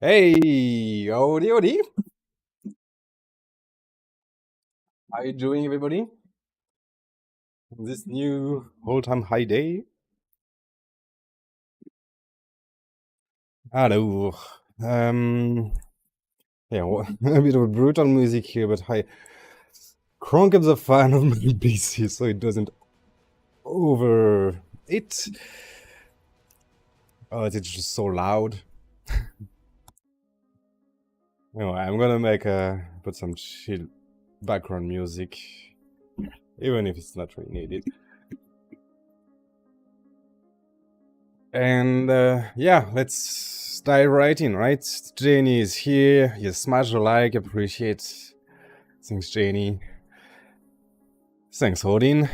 Hey, howdy, howdy. How you doing, everybody? This new all-time high day. Hello. Um, yeah, a bit of a brutal music here, but I crank up the fan on my PC so it doesn't over it. Oh, it's just so loud. Anyway, I'm gonna put some chill background music, even if it's not really needed. And yeah, let's dive right in, right? Jenny is here. You smash a like, appreciate. Thanks, Jenny. Thanks, Odin.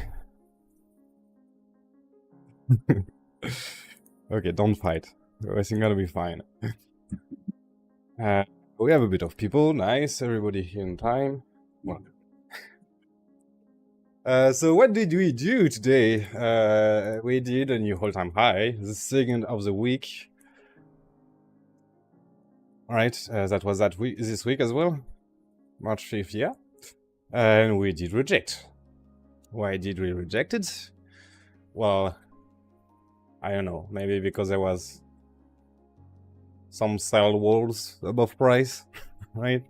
Okay, don't fight. Everything's gonna be fine. Uh, we have a bit of people. Nice, everybody here in time. Well, so what did we do today? We did a new all-time high, the second of the week. All right, that was that week, this week as well, March 5th, yeah. And we did reject. Why did we reject it? Well, I don't know. Maybe because there was some sell walls above price, right?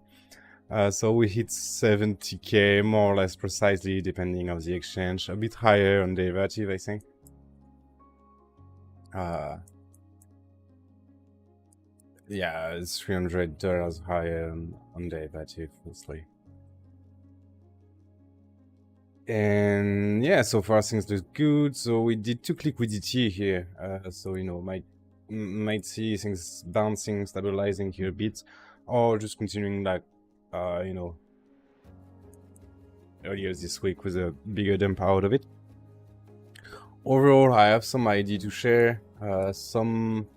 So we hit 70k more or less precisely, depending on the exchange. A bit higher on derivative, I think. Yeah, it's $300 higher on derivative, mostly. And yeah, so far things look good. So we did took liquidity here. So you know, might see things bouncing, stabilizing here a bit, or just continuing like you know, earlier this week with a bigger dump out of it. Overall, I have some ID to share. Some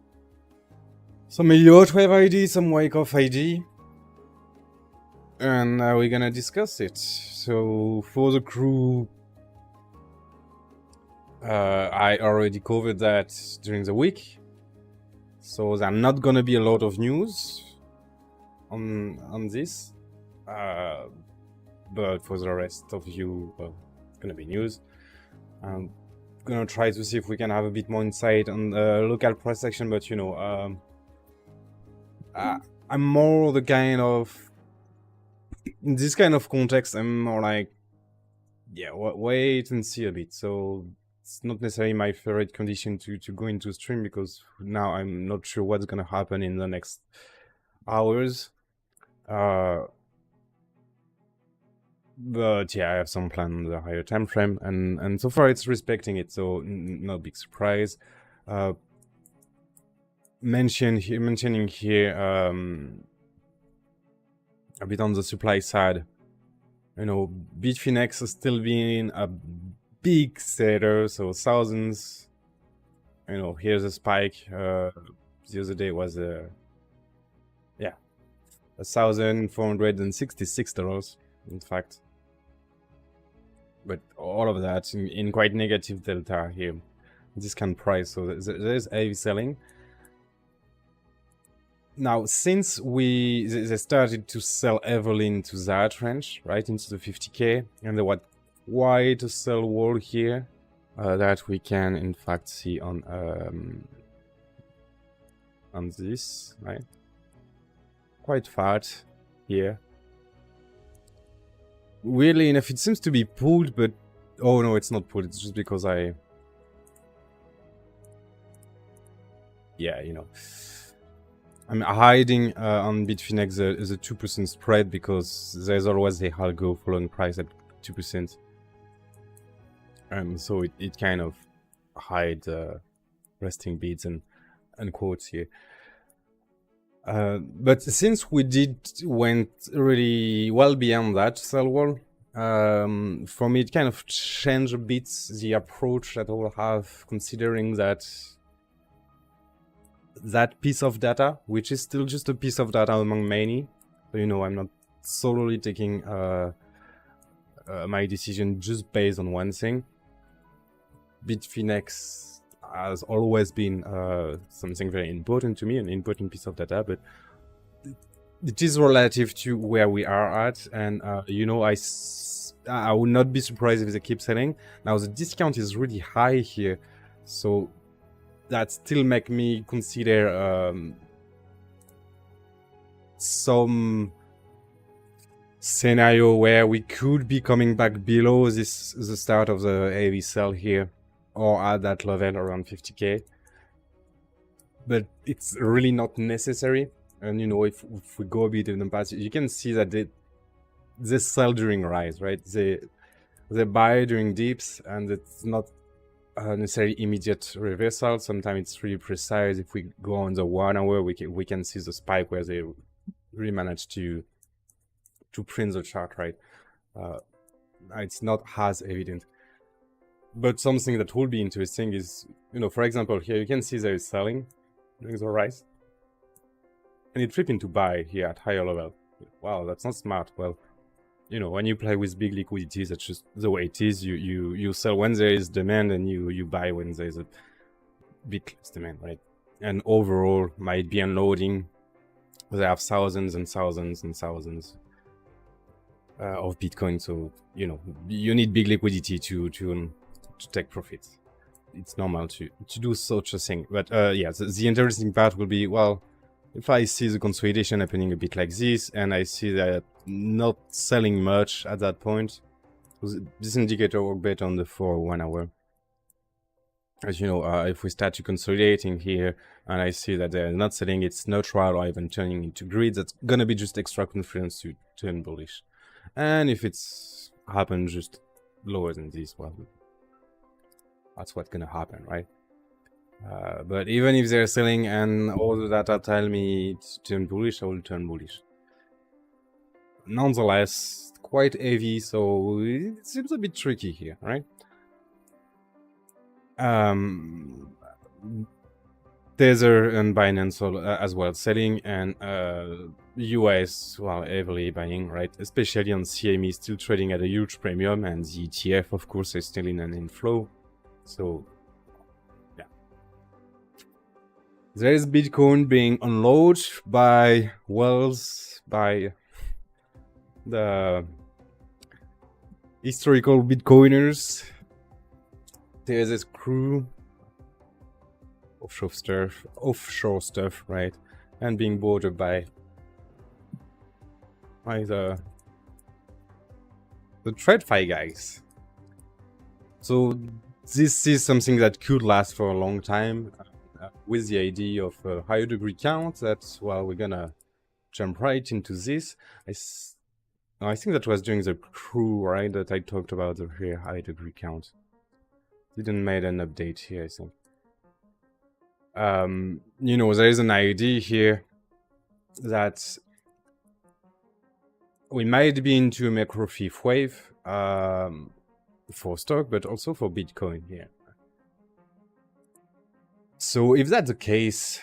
Elliott Wave ID, some Wyckoff ID. And we're gonna discuss it. So for the crew, I already covered that during the week. So there's not gonna be a lot of news on this. But for the rest of you, well, it's gonna be news. I'm gonna try to see if we can have a bit more insight on the local price action, but you know, I'm more the kind of, in this kind of context, I'm more like, yeah, wait and see a bit. So it's not necessarily my favorite condition to go into stream, because now I'm not sure what's gonna happen in the next hours. But yeah, I have some plan on the higher time frame, and so far it's respecting it, so no big surprise. Mentioning here a bit on the supply side. You know, Bitfinex is still being a big seller, so thousands. You know, here's a spike. The other day was yeah, $1,466, in fact. But all of that in quite negative delta here. Discount price, so there's heavy selling. Now, since they started to sell heavily into that range, right, into the 50k, and there was quite a sell wall here that we can in fact see on this, right? Quite fat here. Weirdly enough, it seems to be pulled, but oh no, it's not pulled. It's just because yeah, you know, I'm hiding on Bitfinex the 2% spread, because there's always the algo following price at 2%. So it kind of hide resting bids and quotes here. But since we went really well beyond that sell wall, for me it kind of changed a bit the approach that I will have, considering that piece of data, which is still just a piece of data among many. So, you know, I'm not solely taking my decision just based on one thing. Bitfinex has always been something very important to me, an important piece of data, but it is relative to where we are at, and you know, I would not be surprised if they keep selling. Now the discount is really high here, so that still make me consider some scenario where we could be coming back below the start of the heavy sell here, or at that level around 50k. But it's really not necessary. And you know, if we go a bit in the past, you can see that they sell during rise, right? They buy during dips, and it's not necessarily immediate reversal. Sometimes it's really precise. If we go on the 1 hour, we can see the spike where they really manage to print the chart, right? It's not as evident. But something that will be interesting is, you know, for example, here you can see there is selling during the rise, and it flipped into buy here at higher level. Wow, that's not smart. Well, you know, when you play with big liquidities, that's just the way it is. You sell when there is demand, and you buy when there is a bit less demand, right? And overall, might be unloading. They have thousands and thousands and thousands of Bitcoin, so you know, you need big liquidity to take profits. It's normal to do such a thing. But yeah, the interesting part will be, well, if I see the consolidation happening a bit like this, and I see that not selling much at that point, this indicator works better on the 1 hour. As you know, if we start to consolidating here, and I see that they're not selling, it's neutral or even turning into greed, that's gonna be just extra confidence to turn bullish. And if it's happened just lower than this, well, that's what's gonna happen, right? But even if they're selling and all the data tell me to turn bullish, I will turn bullish. Nonetheless, quite heavy, so it seems a bit tricky here, right? Tether and Binance as well selling, and US, well, heavily buying, right? Especially on CME, still trading at a huge premium, and the ETF, of course, is still in an inflow. So, yeah. There is Bitcoin being unloaded by wells, by the historical Bitcoiners. There's this crew, offshore stuff, right? And being bordered by the TradFi guys. So this is something that could last for a long time, with the idea of a higher degree count. That's, well, we're gonna jump right into this. I think that was during the crew, right, that I talked about the very high degree count. Didn't make an update here, I think. You know, there is an idea here that we might be into a macro fifth wave for stock, but also for Bitcoin here. So if that's the case,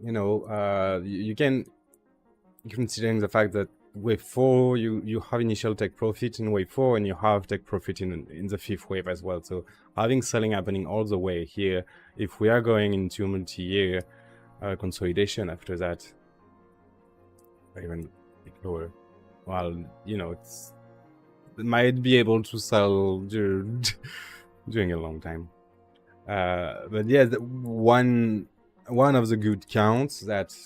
you know, you can, considering the fact that wave 4, you have initial take profit in wave 4, and you have take profit in the fifth wave as well. So having selling happening all the way here, if we are going into multi-year consolidation after that, or even a bit lower, well, you know, it might be able to sell during a long time. But yeah, one of the good counts that,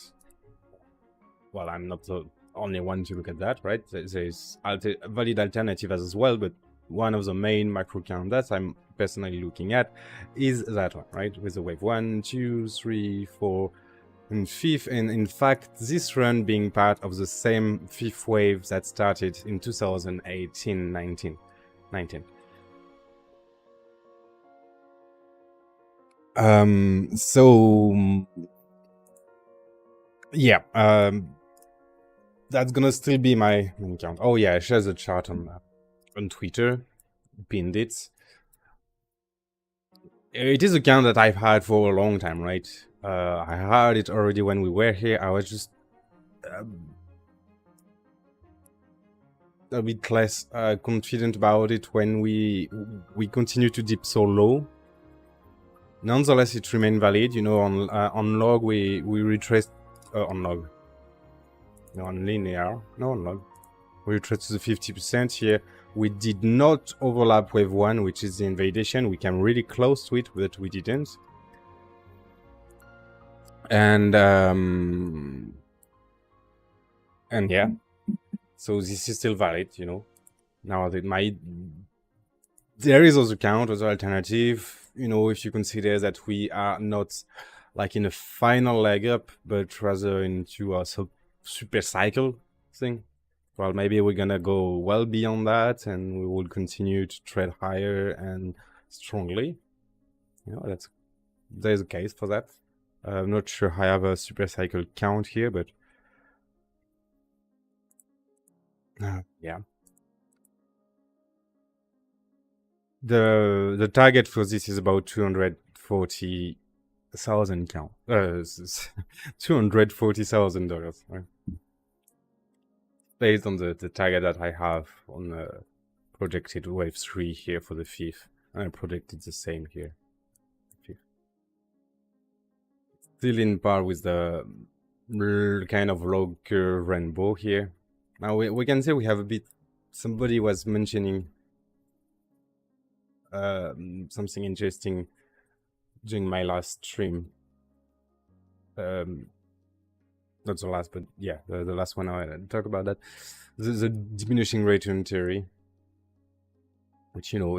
well, I'm not the only one to look at that, right? There's valid alternative as well, but one of the main macro count that I'm personally looking at is that one, right? With the wave 1, 2, 3, 4, and 5th, and in fact, this run being part of the same 5th wave that started in 2018-19. So yeah, that's gonna still be my main count. Oh yeah, I shared the chart on Twitter, pinned it. It is a count that I've had for a long time, right? I had it already when we were here. I was just a bit less confident about it when we continue to dip so low. Nonetheless, it remained valid. You know, on log we retraced on log. non-linear. No. We retreat to the 50% here. We did not overlap wave 1, which is the invalidation. We came really close to it, but we didn't. And yeah, so this is still valid, you know. Now that there is also count, other alternative, you know, if you consider that we are not like in a final leg up, but rather into a super cycle thing. Well, maybe we're gonna go well beyond that, and we will continue to trade higher and strongly. You know, there's a case for that. I'm not sure I have a super cycle count here, but yeah. The target for this is about 240,000 count. $240,000, right? Based on the target that I have on the projected wave 3 here for the 5th. And I projected the same here. Still in par with the kind of log curve rainbow here. Now we can say we have a bit. Somebody was mentioning something interesting during my last stream. Not the last, but yeah, the last one I talk about that. The diminishing return theory, which, you know,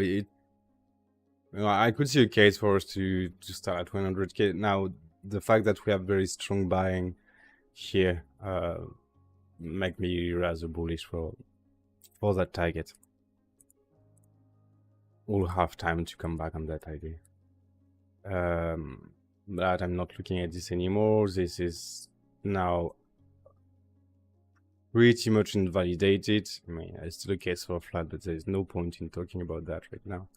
I could see a case for us to start at 100k. Now, the fact that we have very strong buying here make me rather bullish for that target. We'll have time to come back on that idea. But I'm not looking at this anymore. This is now pretty much invalidated. I mean, it's still a case for a flat, but there's no point in talking about that right now.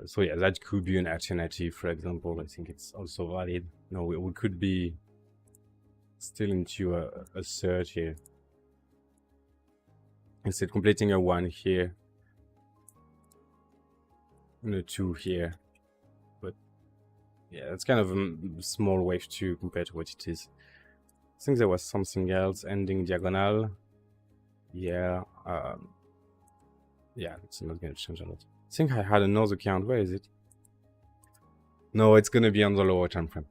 So yeah, that could be an alternative, for example. I think it's also valid. No, we could be still into a third here. Instead completing a 1 here. And a 2 here. But yeah, it's kind of a small wave 2 compared to what it is. I think there was something else ending diagonal. Yeah, yeah, it's not gonna change a lot. I think I had another count. Where is it? No, it's gonna be on the lower time frame.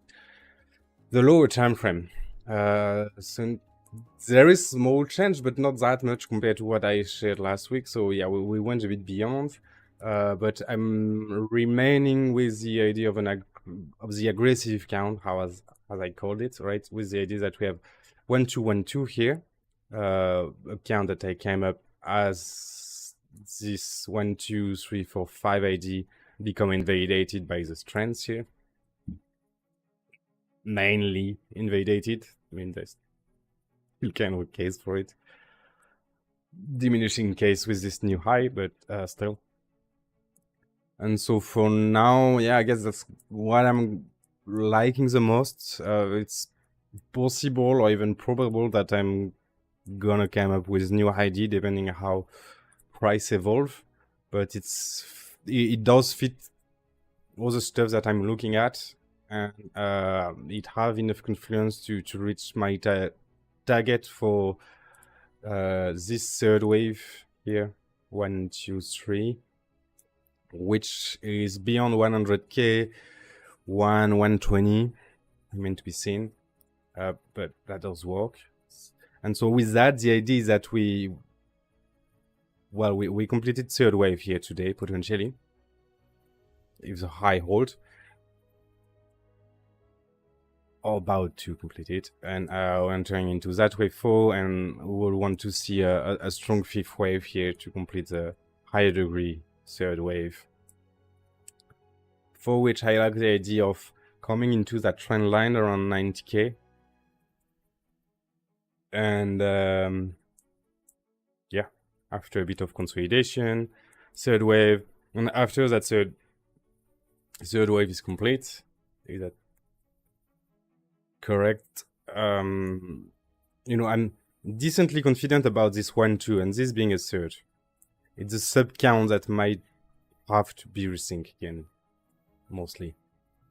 The lower time frame. So there is small change, but not that much compared to what I shared last week. So yeah, we went a bit beyond. But I'm remaining with the idea of the aggressive count, as I called it, right? With the idea that we have 1 2 1 2 here, a count that I came up as this 1 2 3 4 5 ID become invalidated by the strengths here. Mainly invalidated. I mean, there's still kind of a case for it. Diminishing case with this new high, but still. And so for now, yeah, I guess that's what I'm liking the most. It's possible or even probable that I'm gonna come up with new ID depending on how price evolve. But it does fit all the stuff that I'm looking at, and it have enough confluence to reach my target for this third wave here, 1 2 3. Which is beyond 100k, 120, meant to be seen, but that does work. And so with that, the idea is that we completed third wave here today, potentially, if the high hold, or about to complete it, and we're entering into that wave 4, and we'll want to see a strong 5th wave here to complete the higher degree third wave, for which I like the idea of coming into that trend line around 90k, and yeah, after a bit of consolidation, third wave, and after that third wave is complete. Is that correct? You know, I'm decently confident about this 1 2, and this being a third. It's a sub count that might have to be resynced again, mostly.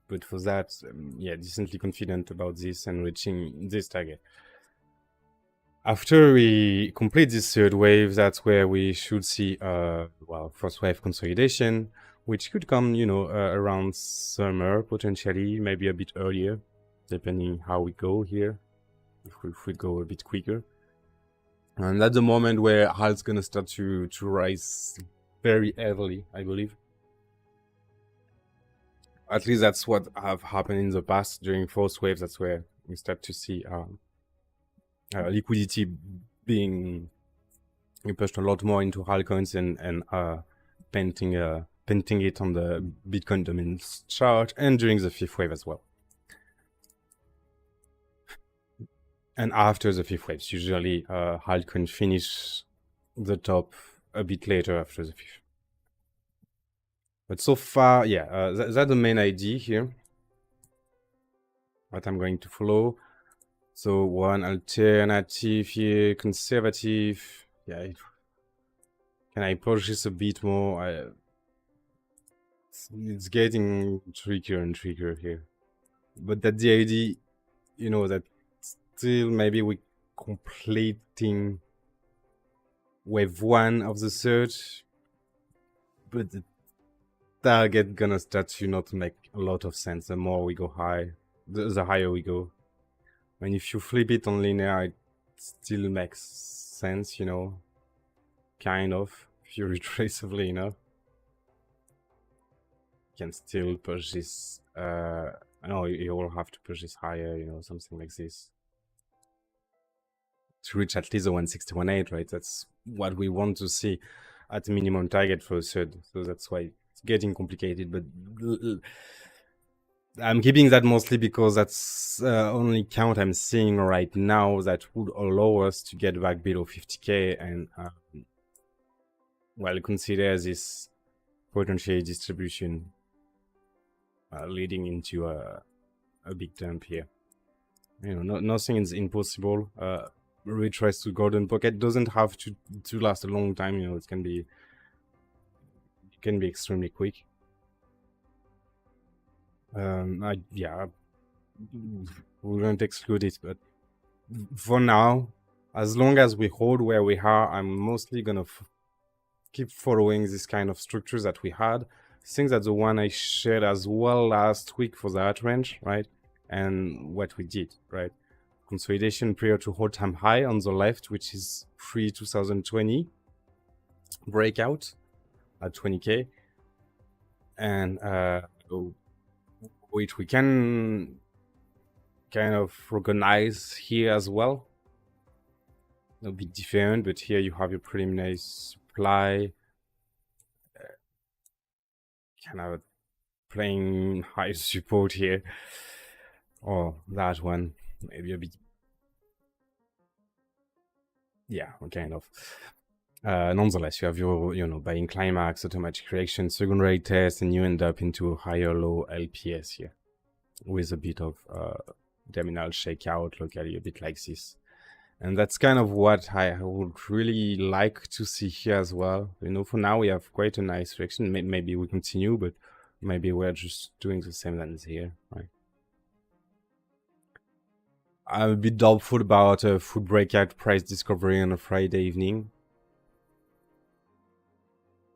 But for that, yeah, decently confident about this and reaching this target. After we complete this third wave, that's where we should see, well, first wave consolidation, which could come, around summer, potentially, maybe a bit earlier, depending how we go here, if we go a bit quicker. And that's the moment where HAL's gonna start to rise very heavily, I believe. At least that's what have happened in the past during first waves. That's where we start to see liquidity being pushed a lot more into altcoins and painting it on the Bitcoin dominance chart, and during the fifth wave as well. And after the fifth waves, usually altcoin finish the top a bit later after the fifth. But so far, yeah, that's the main idea here. What I'm going to follow. So one alternative here, conservative. Yeah, can I push this a bit more? It's getting trickier and trickier here. But that's the idea, that still maybe we completing wave one of the search, but the target gonna start to not make a lot of sense the more we go high, the higher we go. And if you flip it on linear, it still makes sense, kind of, if you retrace enough. You can still push this, no, you will have to push this higher, something like this, to reach at least the 161.8, right? That's what we want to see at minimum target for a third. So that's why it's getting complicated, but I'm keeping that mostly because that's only count I'm seeing right now that would allow us to get back below 50k and well, consider this potential distribution leading into a big dump here. Nothing is impossible. Retrace to golden pocket doesn't have to last a long time. It can be extremely quick. Yeah, we won't exclude it, but for now, as long as we hold where we are, I'm mostly gonna keep following this kind of structures that we had. I think that's the one I shared as well last week for that range, right? And what we did, right? Consolidation prior to all-time high on the left, which is pre-2020 breakout at 20k, and which we can kind of recognize here as well. A bit different, but here you have your preliminary supply, kind of playing high support here, or that one maybe a bit, yeah, kind of. Nonetheless, you have your buying climax, automatic correction, secondary test, and you end up into a higher low LPS here with a bit of terminal shakeout locally, a bit like this. And that's kind of what I would really like to see here as well. For now we have quite a nice direction. Maybe we continue, but maybe we're just doing the same as here, right? I'm a bit doubtful about a full breakout price discovery on a Friday evening,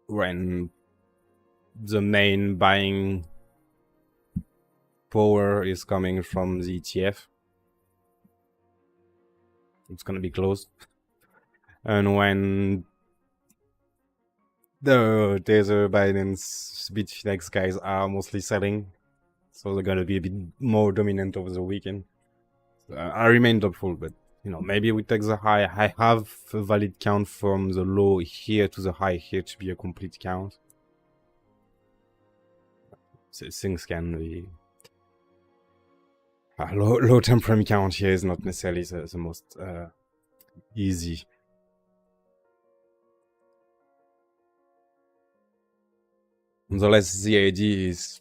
when the main buying power is coming from the ETF. It's gonna be closed. And when the Tether, Binance, Bitfinex guys are mostly selling, so they're gonna be a bit more dominant over the weekend. I remain doubtful, but maybe we take the high. I have a valid count from the low here to the high here to be a complete count. So things can be low time frame count here is not necessarily the most easy. Nonetheless, the idea is,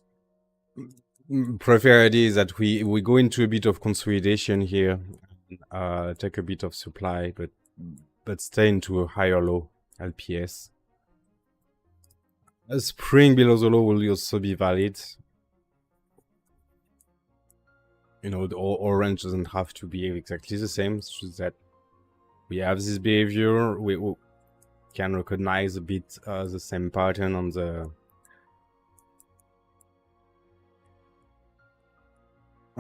preferred idea is that we go into a bit of consolidation here, take a bit of supply, but stay into a higher low LPS. A spring below the low will also be valid. The orange doesn't have to be exactly the same. It's just that we have this behavior, we can recognize a bit the same pattern on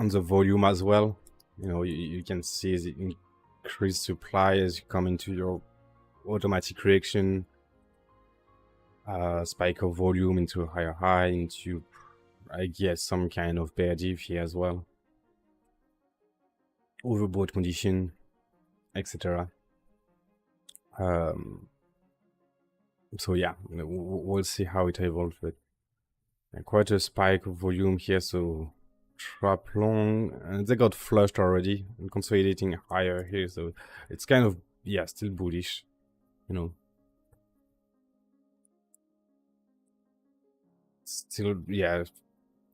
the volume as well. You know, you can see the increased supply as you come into your automatic reaction, spike of volume into a higher high, into, I guess, some kind of bear div here as well, overbought condition, etc. So yeah, we'll see how it evolves, but quite a spike of volume here. So trap long, and they got flushed already and consolidating higher here, so it's kind of, yeah, still bullish, you know. Still, yeah,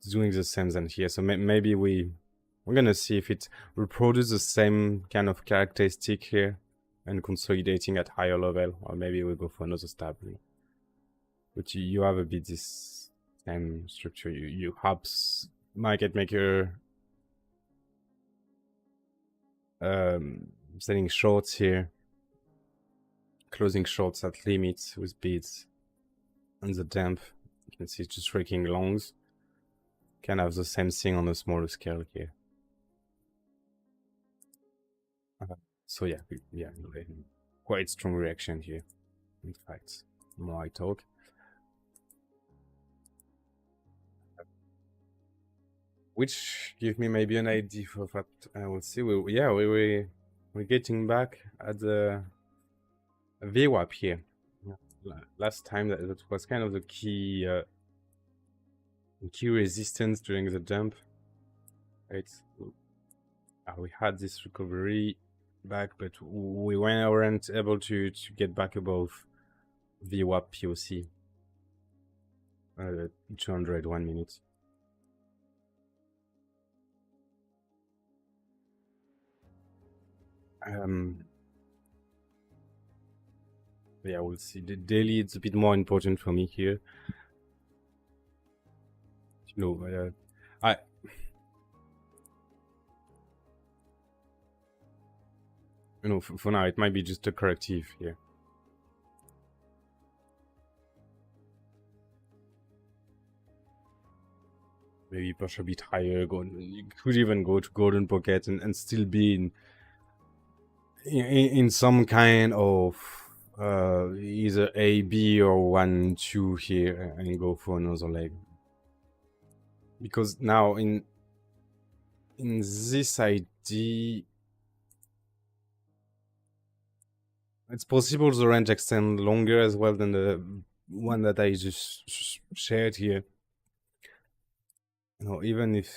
doing the same than here. So maybe we're gonna see if it reproduces the same kind of characteristic here and consolidating at higher level, or maybe we'll go for another stab. But you have a bit this same structure. You have market maker selling shorts here, closing shorts at limits with bids, and the dump, you can see it's just breaking longs. Can have the same thing on a smaller scale here. So yeah, quite strong reaction here. In fact, the more I talk. Which give me maybe an idea of what I will see. We're getting back at the VWAP here. Last time that was kind of the key resistance during the dump. Right, we had this recovery back, but we weren't able to get back above VWAP POC. 201 minutes. Yeah, we'll see. The daily, it's a bit more important for me here. You know, you know, for now, it might be just a corrective here. Maybe push a bit higher. You could even go to golden pocket and still be in some kind of either A, B, or 1, 2 here, and go for another leg. Because now in this ID, it's possible the range extend longer as well than the one that I just shared here. You know, even if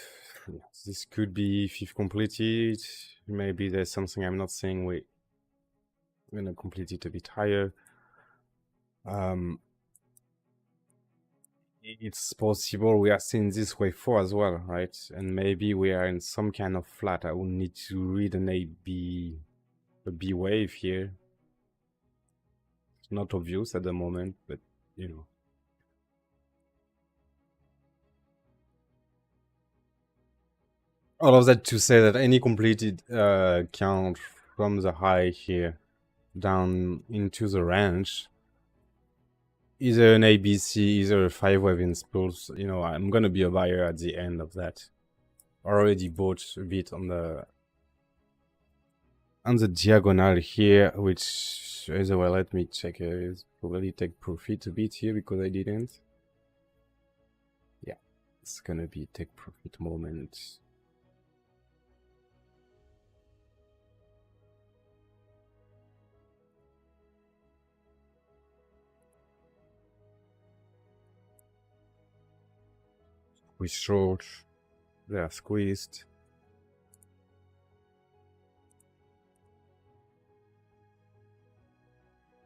this could be if completed, maybe there's something I'm not saying. We're gonna complete it a bit higher. It's possible we are seeing this wave 4 as well, right? And maybe we are in some kind of flat. I will need to read an a B wave here. It's not obvious at the moment, but you know. All of that to say that any completed count from the high here down into the range, either an ABC, either a 5-wave impulse, you know, I'm gonna be a buyer at the end of that. Already bought a bit on the diagonal here, which is well, let me check. Probably take profit a bit here because I didn't. Yeah, it's gonna be take profit moment. We short, they are squeezed.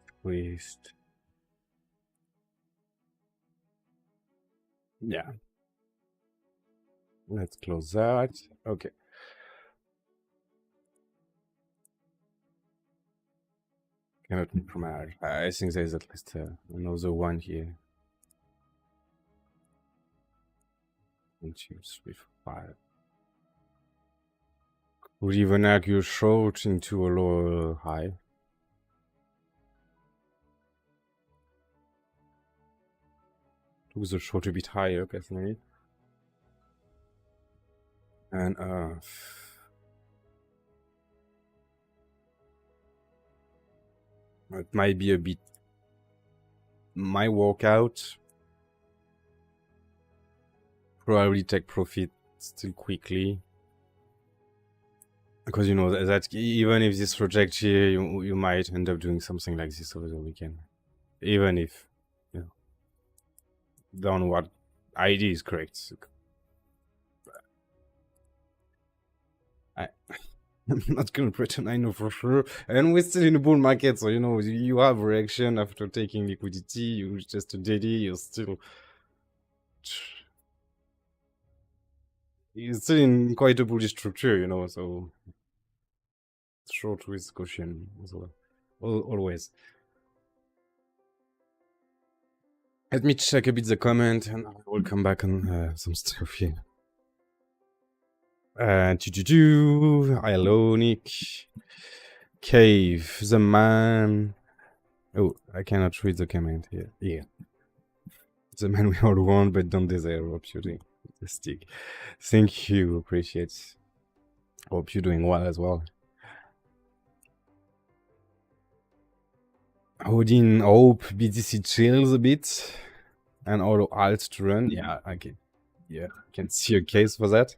Squeezed. Yeah. Let's close that. Okay. Cannot be promoted. I think there's at least another one here. 1, 2, 3, 4, 5. Would even argue short into a lower high. took the short a bit higher, personally. And it might be a bit my workout. Probably take profit still quickly. Because you know that even if this project here, you might end up doing something like this over the weekend. Even if, you know, downward ID is correct. I'm not gonna pretend I know for sure. And we're still in a bull market, so you know you have reaction after taking liquidity. You just a daily. You're still in quite a bullish structure, you know. So short with caution as well, always. Let me check a bit the comment, and I will come back on some stuff here. Ionic Cave, the man. Oh, I cannot read the comment here. Yeah. The man we all want but don't deserve. Hope you're doing fantastic. Thank you. Appreciate. Hope you're doing well as well. Odin, hope BTC chills a bit and auto alt to run. Yeah, I can. Yeah, I can see a case for that.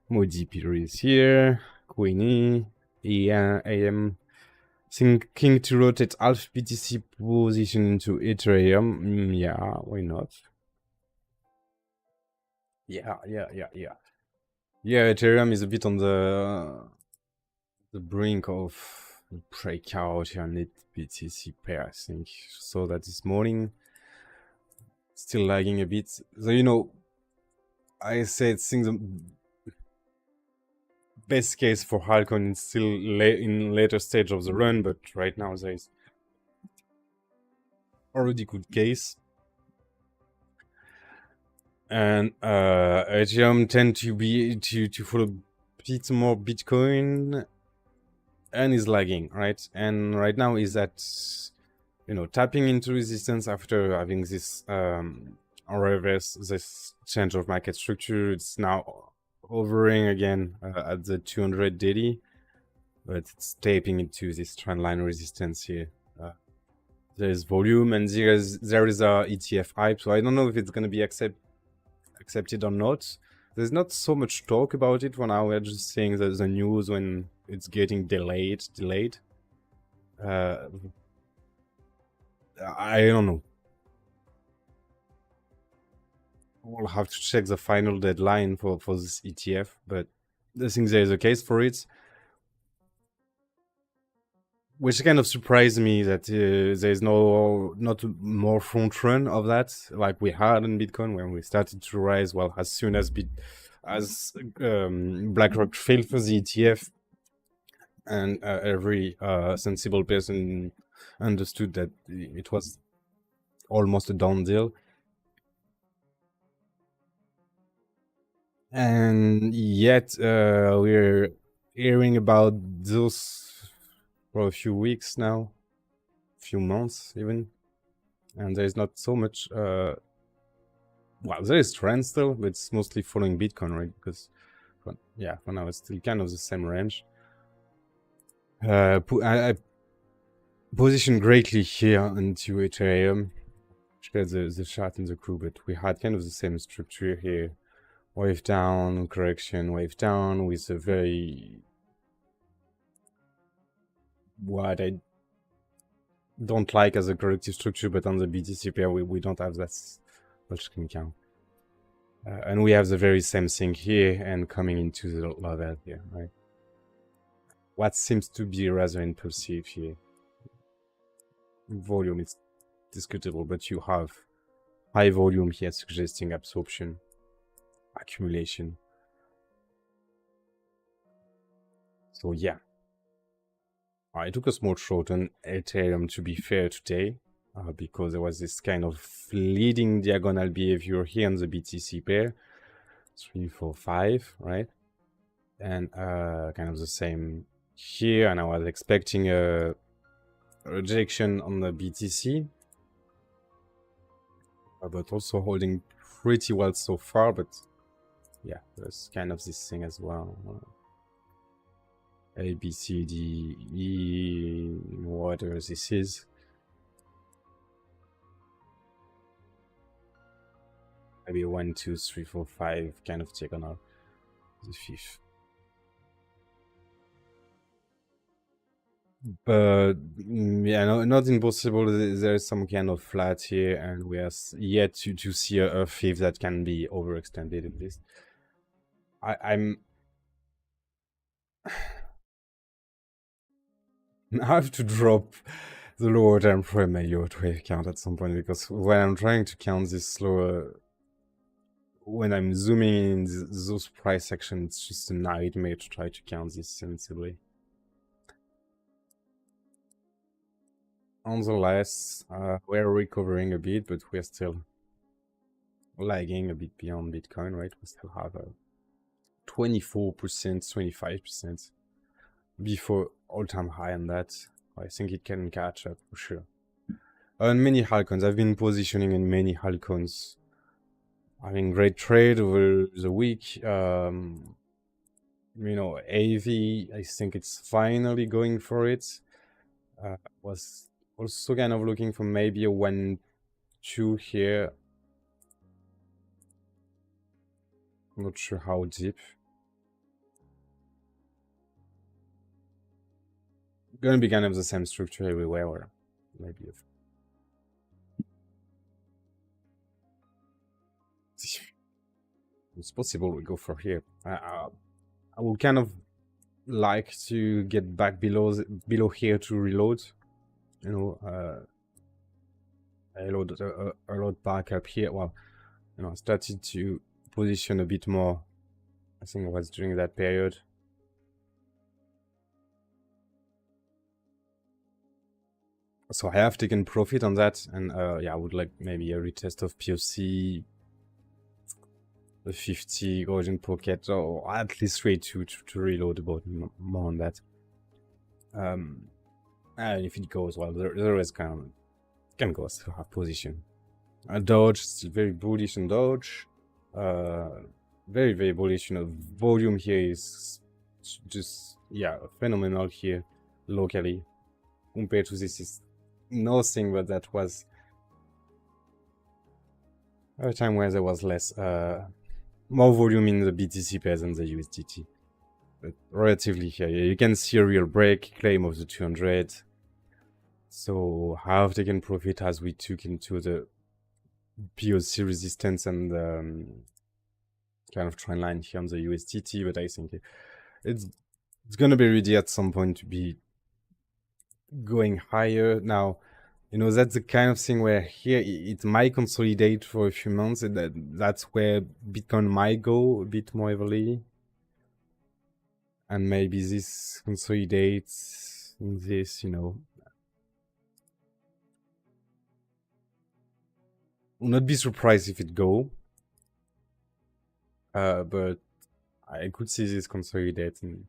Modi Peter is here. Queenie. Yeah, AM. Thinking to rotate half BTC position into Ethereum. Yeah, why not? Yeah. Yeah, Ethereum is a bit on the brink of breakout here on BTC pair. I think saw that this morning. Still lagging a bit. So you know, I said things. Best case for Halcon is still in later stage of the run, but right now there is already good case. And Ethereum tend to be to follow a bit more Bitcoin and is lagging, right? And right now is that, you know, tapping into resistance after having this reverse, this change of market structure. It's now hovering again at the 200 daily, but it's tapping into this trendline resistance here. There's volume and there is a ETF hype, so I don't know if it's going to be accepted or not. There's not so much talk about it for now. We're just seeing the news when it's getting delayed. I don't know. We'll have to check the final deadline for this ETF, but I think there is a case for it. Which kind of surprised me that there's not more front run of that like we had in Bitcoin when we started to rise. Well, as soon as BlackRock failed for the ETF, and every sensible person understood that it was almost a done deal. And yet we're hearing about those for a few weeks now, few months even, and there's not so much well, there is trend still, but it's mostly following Bitcoin, right? Because for now it's still kind of the same range. I positioned greatly here into Ethereum. Share the chart in the crew, but we had kind of the same structure here. Wave down, correction, wave down, with a very, what I don't like as a corrective structure, but on the BTC pair we don't have that much skin count. And we have the very same thing here and coming into the level here, right? What seems to be rather impulsive here. Volume is discutable, but you have high volume here suggesting absorption, accumulation. So yeah, I took a small short on Ethereum, to be fair, today, because there was this kind of leading diagonal behavior here on the BTC pair, 3, 4, 5, right? And kind of the same here, and I was expecting a rejection on the BTC. but also holding pretty well so far. But yeah, there's kind of this thing as well. A, B, C, D, E, whatever this is. Maybe 1, 2, 3, 4, 5 kind of diagonal. The fifth. But yeah, no, not impossible. There's some kind of flat here, and we are yet to see a fifth that can be overextended at least. I'm I have to drop the lower time frame Elliott Wave count at some point, because when I'm trying to count this slower, when I'm zooming in those price sections, it's just a nightmare to try to count this sensibly. Nonetheless, we're recovering a bit, but we're still lagging a bit beyond Bitcoin, right? We still have a 24%, 25% before all-time high on that. I think it can catch up for sure. On many altcoins, I've been positioning in many altcoins, having great trade over the week. You know, AV, I think it's finally going for it. Was also kind of looking for maybe a 1-2 here. Not sure how deep. Gonna be kind of the same structure everywhere, or maybe if it's possible we go for here. I would kind of like to get back below here to reload. You know, I load back up here. Well, you know, I started to position a bit more. I think it was during that period. So I have taken profit on that, and yeah, I would like maybe a retest of POC, the 50 Origin Pocket, or at least try to reload about more on that. And if it goes well, the rest can go as to have position. Doge, still very bullish on Doge. Very, very bullish. You know, volume here is just, yeah, phenomenal here locally. Compared to this is nothing, but that was a time where there was less, more volume in the BTC pairs than the USDT. But relatively here, you can see a real break, claim of the 200. So I have taken profit as we took into the POC resistance and kind of trend line here on the USDT, but I think it's gonna be ready at some point to be going higher. Now, you know, that's the kind of thing where here it might consolidate for a few months, and that's where Bitcoin might go a bit more heavily. And maybe this consolidates in this, you know. Will not be surprised if it go. But I could see this consolidating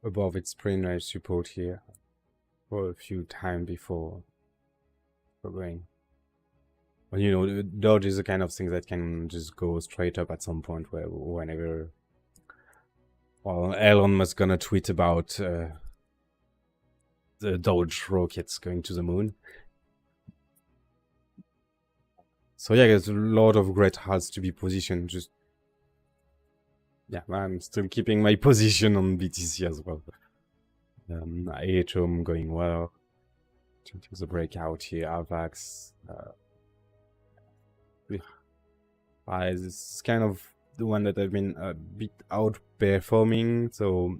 above its preliminary support here for a few times before going. But you know, Doge is the kind of thing that can just go straight up at some point where whenever, well, Elon Musk gonna tweet about the Doge rockets going to the moon. So yeah, there's a lot of great halts to be positioned. Just yeah, I'm still keeping my position on BTC as well. AHOM going well. There's a breakout here. AVAX. This is kind of the one that I've been a bit outperforming. So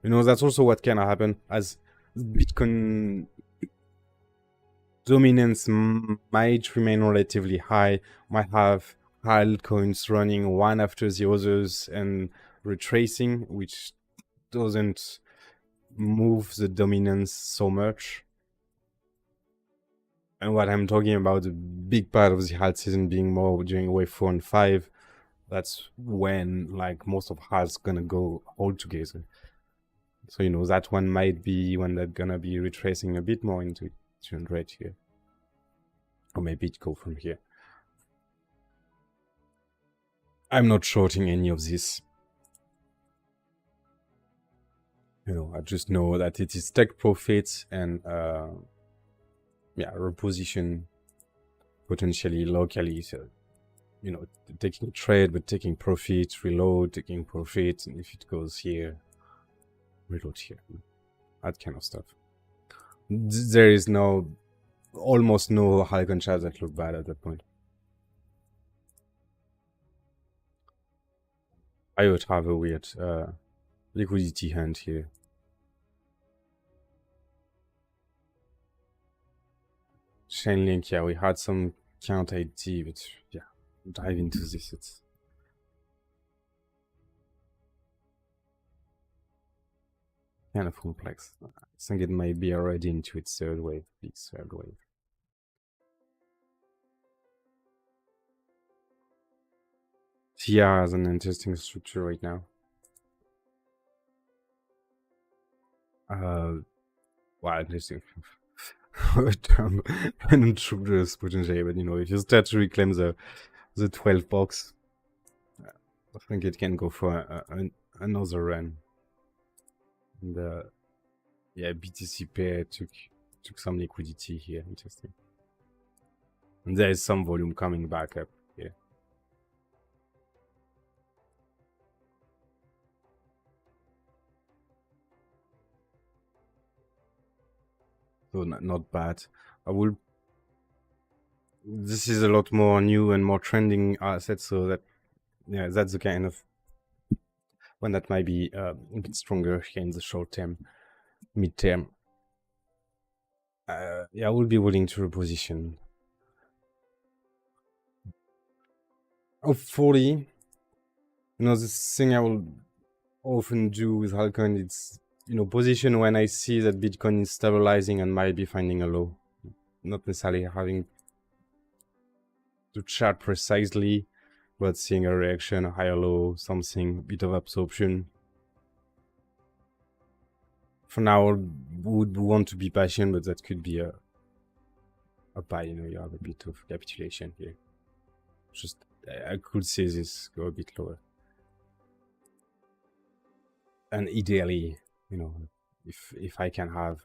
you know, that's also what can happen as Bitcoin dominance might remain relatively high, might have altcoins running one after the others and retracing, which doesn't move the dominance so much. And what I'm talking about, the big part of the alt season being more during wave 4 and 5, that's when like most of halts gonna go all together. So you know, that one might be when they're gonna be retracing a bit more into 200 here. Or maybe it go from here. I'm not shorting any of this. You know, I just know that it is take profit and yeah, reposition potentially locally. So, you know, taking trade but taking profit, reload, taking profit, and if it goes here, reload here. That kind of stuff. There is almost no Halcon charts that look bad at that point. I would have a weird liquidity hand here. Chainlink, yeah, we had some count ID, but yeah, dive into this. It's kind of complex. I think it might be already into its third wave, big third wave. TR has an interesting structure right now. Well, interesting. Random structures potentially, but you know, if you start to reclaim the 12 box, I think it can go for another run. And yeah, BTC pair took some liquidity here. Interesting. And there is some volume coming back up here. So not bad. This is a lot more new and more trending assets, so that yeah, that's the kind of one that might be a bit stronger here in the short term, mid term. Yeah, I will be willing to reposition. Hopefully, you know, this thing I will often do with Halcon, it's, you know, position when I see that Bitcoin is stabilizing and might be finding a low. Not necessarily having to chart precisely, but seeing a reaction, a higher low, something, bit of absorption. For now, I would want to be patient, but that could be a buy. You know, you have a bit of capitulation here. Just, I could see this go a bit lower. And ideally, you know, if I can have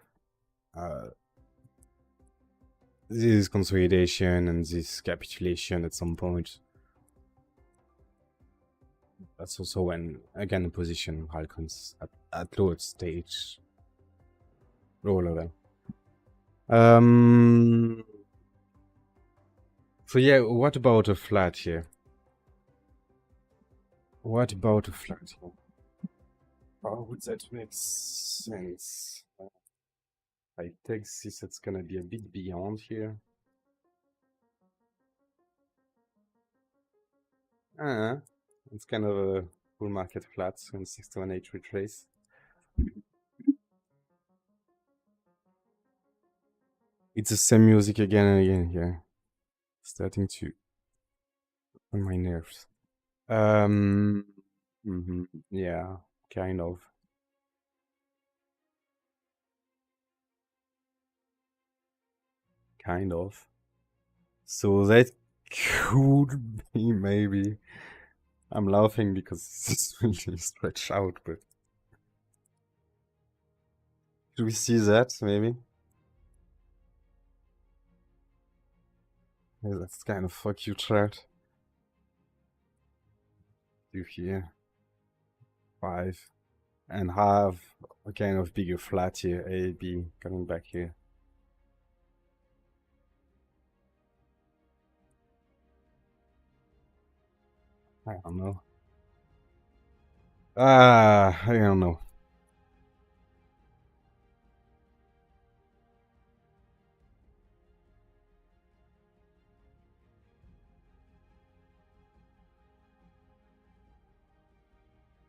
this consolidation and this capitulation at some point, that's also when again position Halcons at lower stage, lower level. So yeah, what about a flat here? What about a flat here? How would that make sense? I take this, it's gonna be a bit beyond here. It's kind of a bull market flat, so in 618 retrace. It's the same music again and again here. Starting to on my nerves. Yeah, kind of. Kind of. So that could be maybe. I'm laughing because it's really stretched out, but do we see that maybe? Yeah, that's kind of fuck you chart. Do here 5 and have a kind of bigger flat here, A, B coming back here. I don't know. I don't know.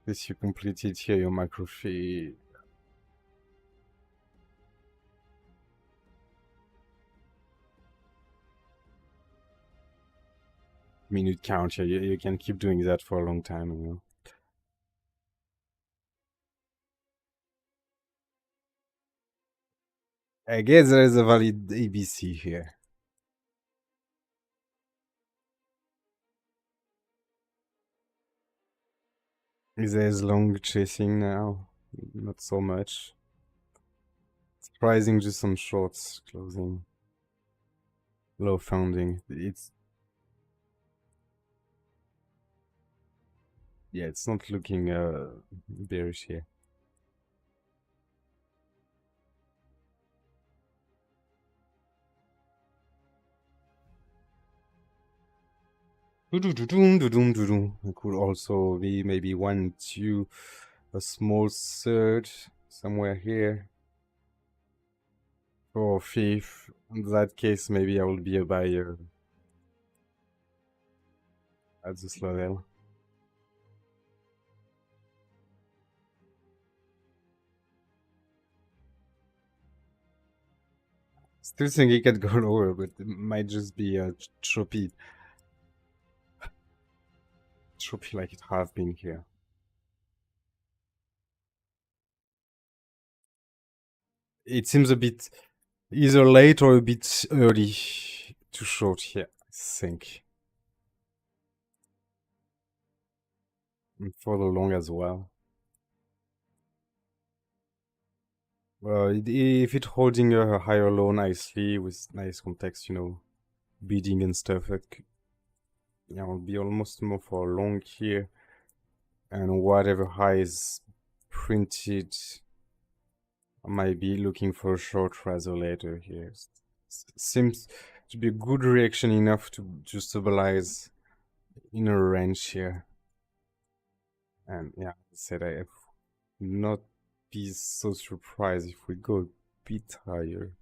This you completed here your macro fee. Minute count here. You can keep doing that for a long time, you know. I guess there is a valid ABC here. There's long chasing now, not so much. Surprising, just some shorts closing. Low founding. It's not looking bearish here. It could also be maybe 1, 2, a small surge somewhere here. Or 5th. In that case, maybe I will be a buyer at this level. Still think it could go lower, but it might just be a choppy like it has been here. It seems a bit either late or a bit early to short here, I think. And for the long as well. Well, if it's holding a higher low nicely with nice context, bidding and stuff, it'll be almost more for a long here. And whatever high is printed, I might be looking for a short rather later here. Seems to be a good reaction enough to stabilize in a range here. And yeah, I said I would not be so surprised if we go a bit higher.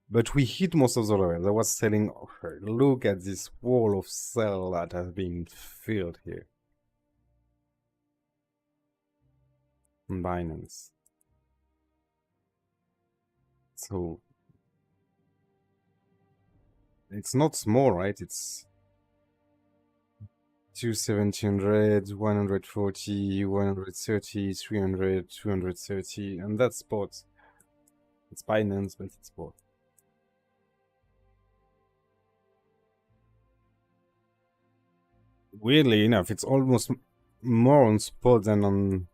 But we hit most of the levels. I was telling her, look at this wall of sell that has been filled here. On Binance. So it's not small, right? It's 1700, 140, 130, 300, 230, and that's spot. It's Binance, but it's spot. Weirdly enough, it's almost more on spot than on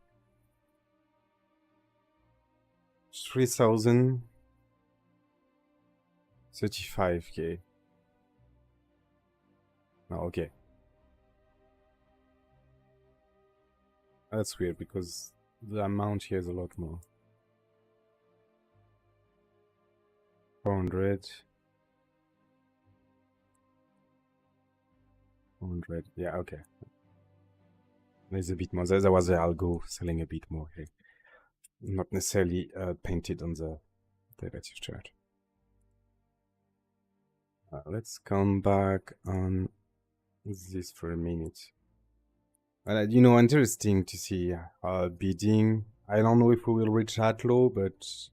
3035k. Oh, okay. That's weird because the amount here is a lot more. 400. 400. Yeah, okay. There's a bit more. There was the algo selling a bit more here. Not necessarily painted on the derivative chart. Let's come back on this for a minute. Interesting to see bidding. I don't know if we will reach that low, but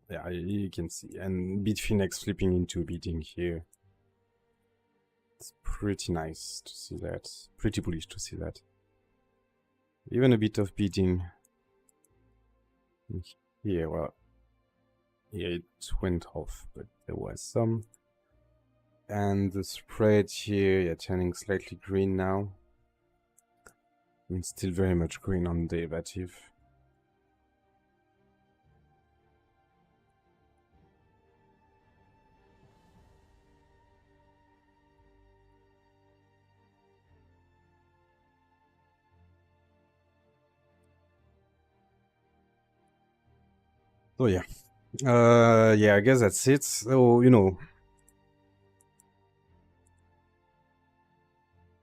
yeah, you can see. And Bitfinex flipping into bidding here. It's pretty nice to see that. Pretty bullish to see that. Even a bit of bidding here. Well, yeah, it went off, but there was some. And the spread here, yeah, turning slightly green now. And still very much green on derivative. So yeah. Yeah, I guess that's it. So,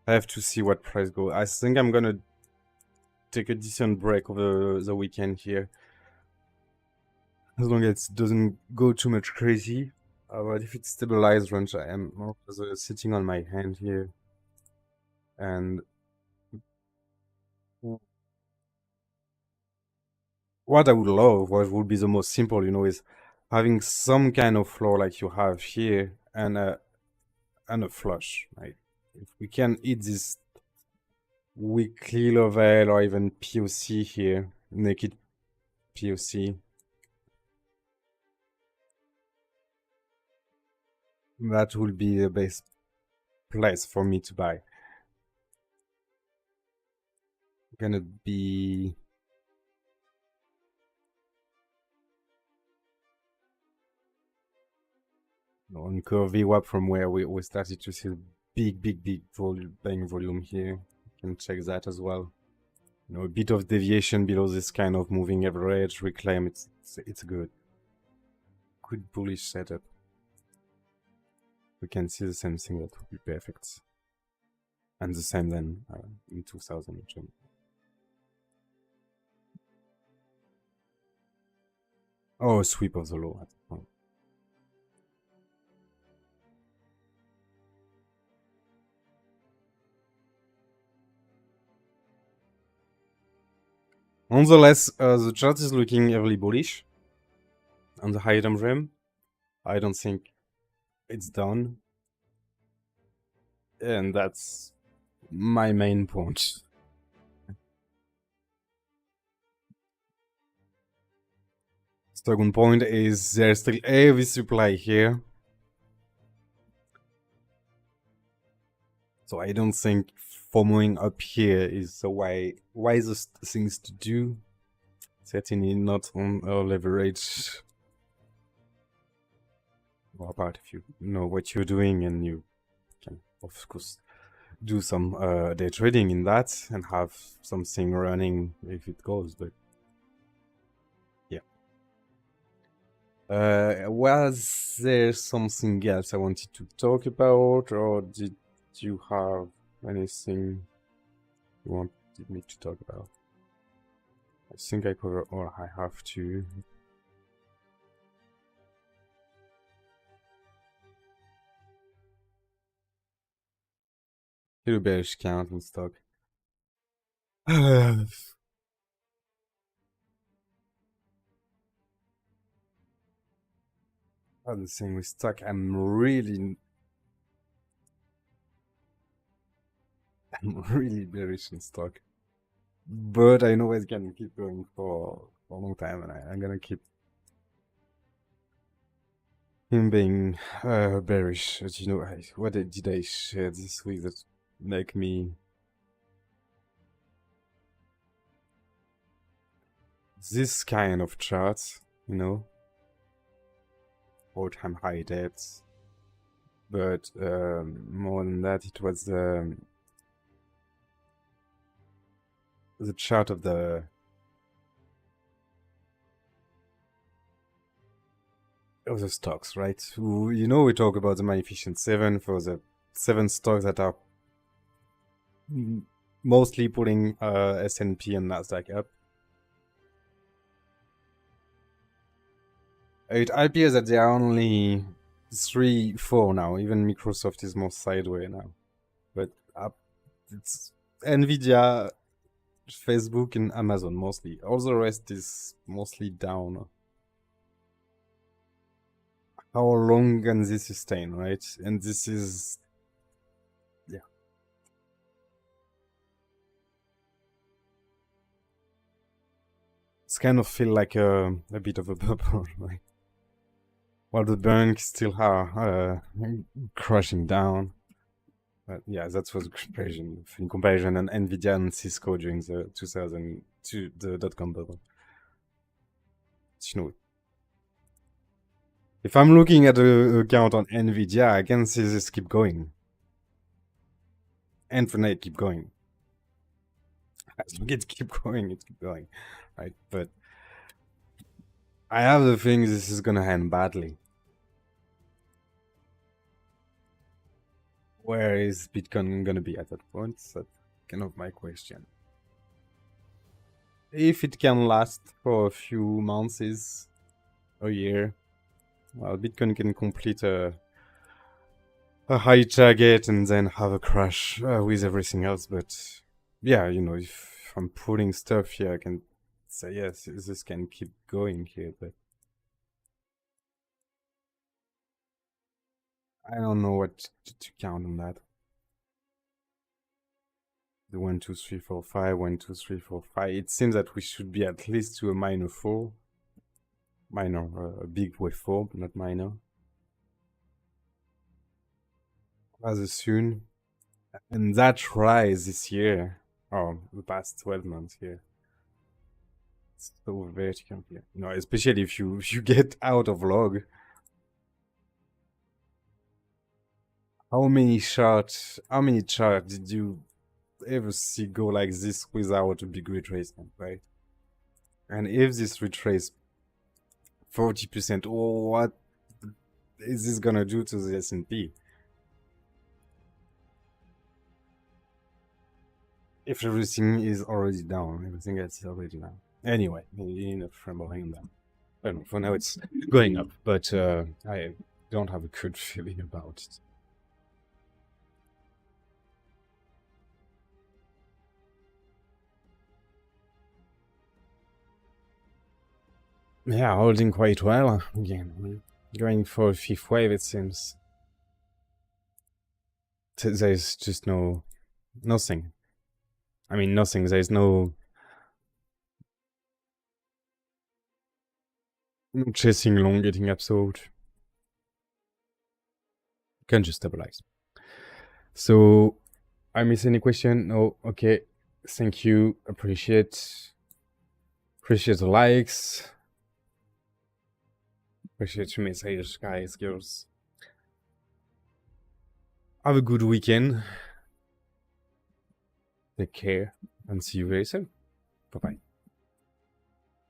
I have to see what price go. I think I'm gonna take a decent break over the weekend here. As long as it doesn't go too much crazy. But if it's stabilized range, I am more sitting on my hand here. And what I would love, what would be the most simple, is having some kind of floor like you have here and a flush. Like if we can hit this weekly level or even POC here, naked POC, that will be the best place for me to buy. gonna be on curve VWAP from where we started to see big bang volume here. You can check that as well. You know, a bit of deviation below this kind of moving average reclaim. It's good. Good bullish setup. We can see the same thing, that would be perfect. And the same then in 2000. Oh, sweep of the low at the point. Nonetheless, the chart is looking heavily bullish on the high time frame. I don't think it's done. And that's my main point. Second point is there's still heavy supply here. So I don't think FOMOing up here is the wisest things to do. Certainly not on a leverage. Well, apart if you know what you're doing and you can, of course, do some day trading in that and have something running if it goes, but yeah. Was there something else I wanted to talk about, or did you have anything you wanted me to talk about? I think I covered all I have to. Little bearish count in stock. Other thing with stock, I'm really bearish in stock. But I know it's gonna keep going for a long time, and I'm gonna keep him being bearish. As you know, what did I share this week that make me this kind of chart, you know, all-time high depths. But more than that, it was the chart of the stocks, right? You know, we talk about the Magnificent Seven for the 7 stocks that are mostly pulling S&P and Nasdaq up. It appears that there are only 3, 4 now. Even Microsoft is more sideways now. But it's Nvidia, Facebook, and Amazon mostly. All the rest is mostly down. How long can this sustain, right? And this is, yeah. It's kind of feel like a bit of a bubble, right? While the banks still are crashing down. But yeah, that was a comparison. In comparison on Nvidia and Cisco during the 2002 the dot-com bubble. You know, if I'm looking at the account on Nvidia, I can see this keep going. And for night keep going. As long as it keep going, it keep going, right? But I have the feeling this is gonna end badly. Where is Bitcoin gonna be at that point? That's kind of my question. If it can last for a few months, a year, well, Bitcoin can complete a high target and then have a crash with everything else. But yeah, you know, if I'm putting stuff here, I can say yes, this can keep going here, but I don't know what to count on that. The 1, 2, 3, 4, 5, 1, 2, 3, 4, 5. It seems that we should be at least to a minor 4. Minor, a big wave 4, but not minor. Rather soon. And that rise this year Oh, the past 12 months here. It's so vertical here. No, especially if you get out of log. How many charts did you ever see go like this without a big retracement, right? And if this retrace 40%, what is this gonna do to the S&P? If everything is already down, everything else is already down. Anyway, enough trembling them. I don't know, for now it's going up, but I don't have a good feeling about it. Yeah, holding quite well. Again, going for a fifth wave, it seems. There's just nothing. I mean, nothing. There's no chasing long, getting absorbed. Can just stabilize. So, I miss any question? No. Okay. Thank you. Appreciate the likes. Appreciate your messages, guys, girls. Have a good weekend. Take care and see you very soon. Bye bye.